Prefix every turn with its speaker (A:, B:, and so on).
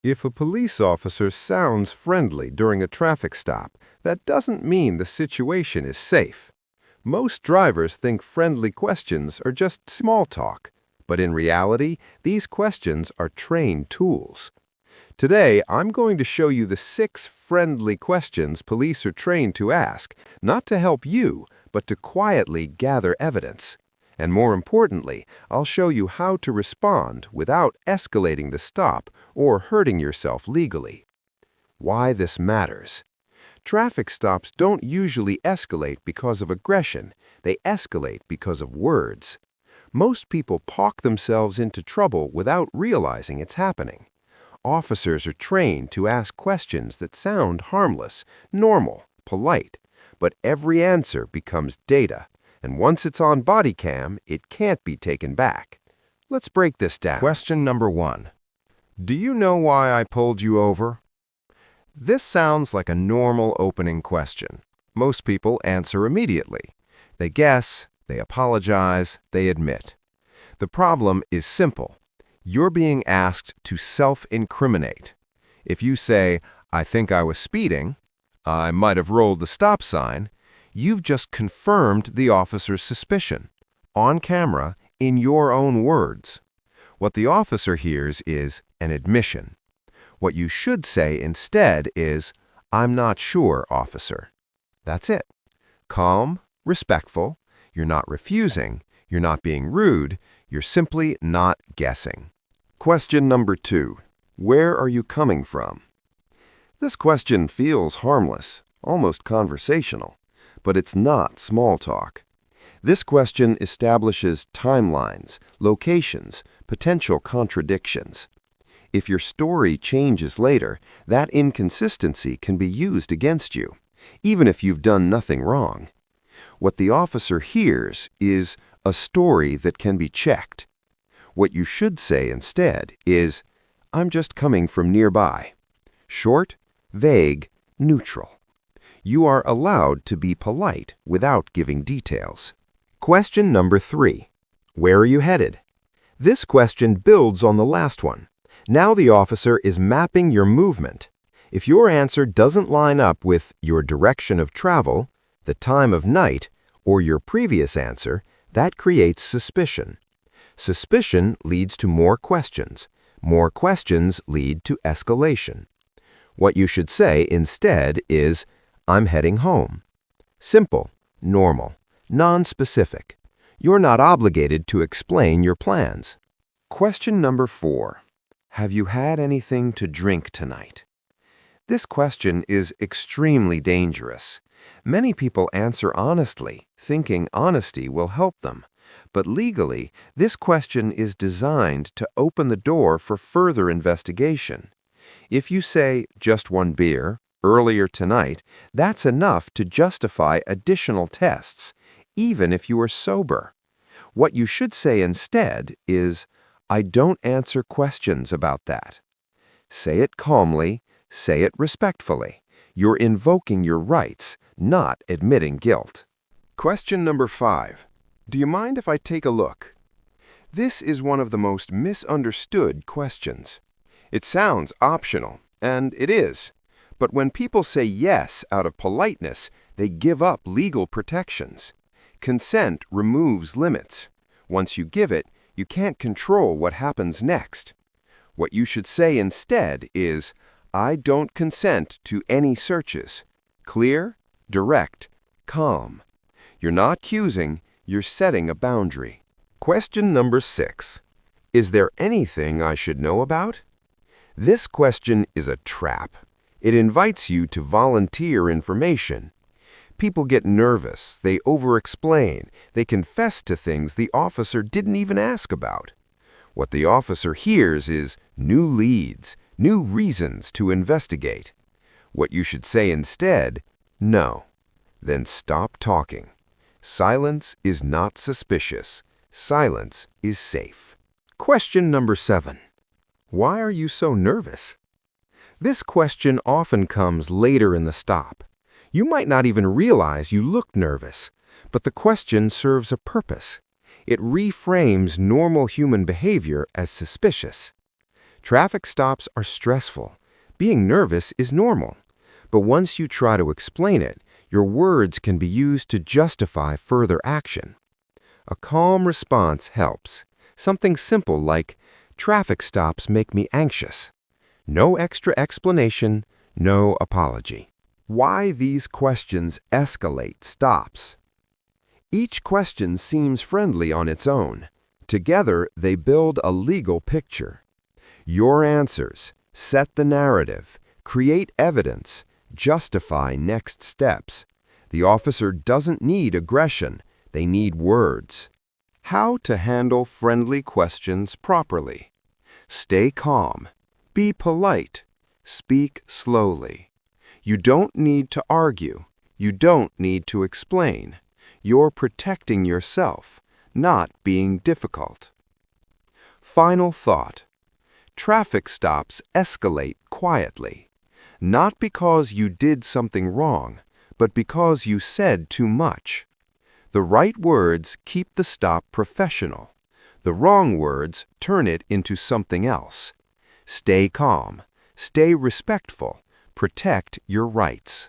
A: If a police officer sounds friendly during a traffic stop, that doesn't mean the situation is safe. Most drivers think friendly questions are just small talk, but in reality, these questions are trained tools. Today, I'm going to show you the 6 friendly questions police are trained to ask, not to help you, but to quietly gather evidence. And more importantly, I'll show you how to respond without escalating the stop or hurting yourself legally. Why this matters. Traffic stops don't usually escalate because of aggression. They escalate because of words. Most people talk themselves into trouble without realizing it's happening. Officers are trained to ask questions that sound harmless, normal, polite, but every answer becomes data. And once it's on body cam, it can't be taken back. Let's break this down.
B: Question number 1. Do you know why I pulled you over? This sounds like a normal opening question. Most people answer immediately. They guess, they apologize, they admit. The problem is simple. You're being asked to self-incriminate. If you say, I think I was speeding, I might have rolled the stop sign, you've just confirmed the officer's suspicion, on camera, in your own words. What the officer hears is an admission. What you should say instead is, I'm not sure, officer. That's it. Calm, respectful, you're not refusing, you're not being rude, you're simply not guessing.
A: Question number 2. Where are you coming from? This question feels harmless, almost conversational. But it's not small talk. This question establishes timelines, locations, potential contradictions. If your story changes later, that inconsistency can be used against you, even if you've done nothing wrong. What the officer hears is a story that can be checked. What you should say instead is, I'm just coming from nearby. Short, vague, neutral. You are allowed to be polite without giving details. Question number 3. Where are you headed? This question builds on the last one. Now the officer is mapping your movement. If your answer doesn't line up with your direction of travel, the time of night, or your previous answer, that creates suspicion. Suspicion leads to more questions. More questions lead to escalation. What you should say instead is, I'm heading home. Simple, normal, non-specific. You're not obligated to explain your plans. Question number 4. Have you had anything to drink tonight? This question is extremely dangerous. Many people answer honestly, thinking honesty will help them. But legally, this question is designed to open the door for further investigation. If you say, just 1 beer, earlier tonight, that's enough to justify additional tests, even if you are sober. What you should say instead is, I don't answer questions about that. Say it calmly, say it respectfully. You're invoking your rights, not admitting guilt. Question number 5. Do you mind if I take a look? This is one of the most misunderstood questions. It sounds optional, and it is. But when people say yes out of politeness, they give up legal protections. Consent removes limits. Once you give it, you can't control what happens next. What you should say instead is, I don't consent to any searches. Clear, direct, calm. You're not accusing, you're setting a boundary. Question number 6. Is there anything I should know about? This question is a trap. It invites you to volunteer information. People get nervous, they over-explain, they confess to things the officer didn't even ask about. What the officer hears is new leads, new reasons to investigate. What you should say instead, no. Then stop talking. Silence is not suspicious. Silence is safe. Question number 7. Why are you so nervous? This question often comes later in the stop. You might not even realize you looked nervous, but the question serves a purpose. It reframes normal human behavior as suspicious.
B: Traffic stops are stressful. Being nervous is normal. But once you try to explain it, your words can be used to justify further action. A calm response helps. Something simple like, "Traffic stops make me anxious." No extra explanation, no apology. Why these questions escalate stops. Each question seems friendly on its own. Together, they build a legal picture. Your answers set the narrative, create evidence, justify next steps. The officer doesn't need aggression, they need words. How to handle friendly questions properly. Stay calm. Be polite. Speak slowly. You don't need to argue. You don't need to explain. You're protecting yourself, not being difficult. Final thought. Traffic stops escalate quietly. Not because you did something wrong, but because you said too much. The right words keep the stop professional. The wrong words turn it into something else. Stay calm. Stay respectful. Protect your rights.